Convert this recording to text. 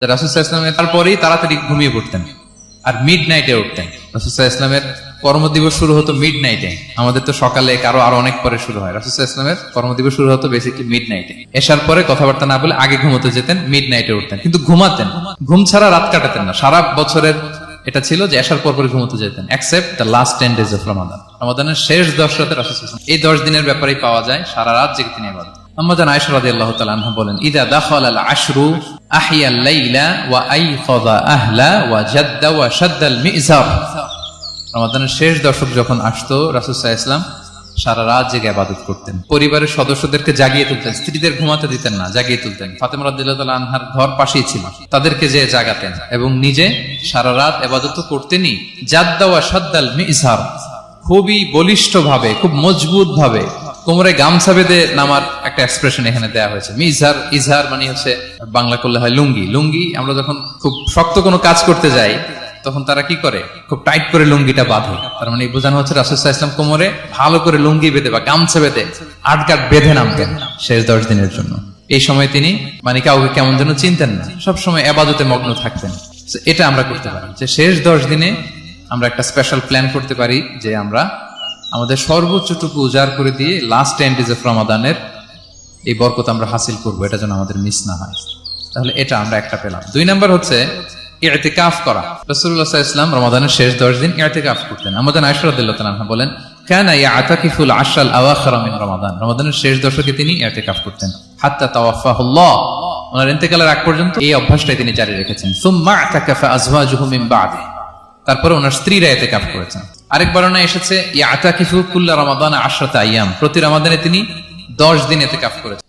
রাসূল সাল্লাল্লাহু আলাইহি ওয়াসাল্লাম তারপরেই তাড়াতাড়ি ঘুমিয়ে পড়তেন আর মিড নাইটে উঠতেন। রাসূল সাল্লাল্লাহু আলাইহি ওয়াসাল্লামের কর্মদিবস শুরু হতো মিড নাইটে, আমাদের তো সকালে কারো আরো অনেক পরে শুরু হয়। রাসূল সাল্লাল্লাহু আলাইহি ওয়াসাল্লামের কর্মদিবস শুরু হতো বেসিক্যালি মিড নাইটে। এশার পরে কথাবার্তা না বলে আগে ঘুমোতে যেতেন, মিড নাইটে উঠতেন, কিন্তু ঘুমাতেন, ঘুম ছাড়া রাত কাটাতেন না। সারা বছরের এটা ছিল যে এশার পর পরে ঘুমোতে যেতেন, except the last 10 days of Ramadan. রমাদানের শেষ 10 রাতে রাসূল সাল্লাল্লাহু আলাইহি ওয়াসাল্লাম এই 10 দিনের ব্যাপারেই পাওয়া যায় সারা রাত জেগে তিনি ইবাদত। আম্মাজান আয়েশা রাদিয়াল্লাহু তাআলা আনহা বলেন, ইযা দাখালাল আশরু আহিয়াল লাইলা ওয়া আইকাযা আহলা ওয়া জাদ্দা ওয়া শাদ্দাল মিজার। রমাদানের শেষ দশক যখন আসতো, রাসূল সাল্লাল্লাহু আলাইহি ওয়াসাল্লাম সারা রাত জেগে ইবাদত করতেন, পরিবারের সদস্যদেরকে জাগিয়ে তুলতেন, স্ত্রীদের ঘুমাতে দিতেন না, জাগিয়ে তুলতেন। ফাতেমা রাদিয়াল্লাহু তাআলা আনহার ঘর পাশেই ছিল, তাদেরকে যে জাগাতেন এবং নিজে সারা রাত ইবাদত করতেনই। জাদ্দা ওয়া শাদ্দাল মিজার, খুবই বলিষ্ঠ ভাবে, খুব মজবুত ভাবে কোমরে গামছা বেঁধে নামার একটা এক্সপ্রেশন এখানে দেওয়া হয়েছে। মিজার, ইজহার মানে হচ্ছে বাংলা করলে হয় লুঙ্গি। লুঙ্গি আমরা যখন খুব শক্ত কোনো কাজ করতে যাই তখন তারা কি করে, খুব টাইট করে লুঙ্গিটা বাঁধে। তার মানে বোঝানো হচ্ছে রাসূল সাল্লাল্লাহু আলাইহি ওয়াসাল্লাম কোমরে ভালো করে লুঙ্গি বেঁধে বা গামছা বেঁধে আটকাট বেঁধে নামতেন শেষ 10 দিনের জন্য। এই সময় তিনি মানে কাউকে কেমন যেন চিনতেন না, সবসময় ইবাদতে মগ্ন থাকতেন। এটা আমরা করতে পারি যে শেষ 10 দিনে আমরা একটা স্পেশাল প্ল্যান করতে পারি যে আমরা আমাদের সর্বোচ্চটুকু উজাড় করে দিয়ে লাস্ট 10 days অফ রমাদানের এই বরকত আমরা হাসিল করবো, এটা যেন আমাদের মিস না হয়। তাহলে এটা আমরা একটা পেলাম। 2 নাম্বার হচ্ছে ইতিকাফ করা। রাসূলুল্লাহ সাল্লাল্লাহু আলাইহি ওয়াসাল্লাম রমাদানের শেষ 10 দিন ইতিকাফ করতেন। আমাদের আয়েশা রাদিয়াল্লাহু তাআলা আনহা বলেন, কানা ইয়াতাকিফুল আশরাল আওয়াখির মিন রমাদান। রমাদানের শেষ দশকে তিনি ইতিকাফ করতেন হাত্তা তাওয়াফাহুল্লাহ, ওনার ইন্তেকালের আগ পর্যন্ত এই অভ্যাসটাই তিনি জারি রেখেছেন। সুম্মা আতাকাফা আজওয়াজুহু মিন বা'দি, তারপরে ওনার স্ত্রীরা ইতিকাফ করেছেন। আরেক বর্ণনায় এসেছে ইয়াতাকিফু কুল্লা রমাদান 10 আইয়াম, প্রতি রমাদানে তিনি 10 দিন ইতিকাফ করেছেন।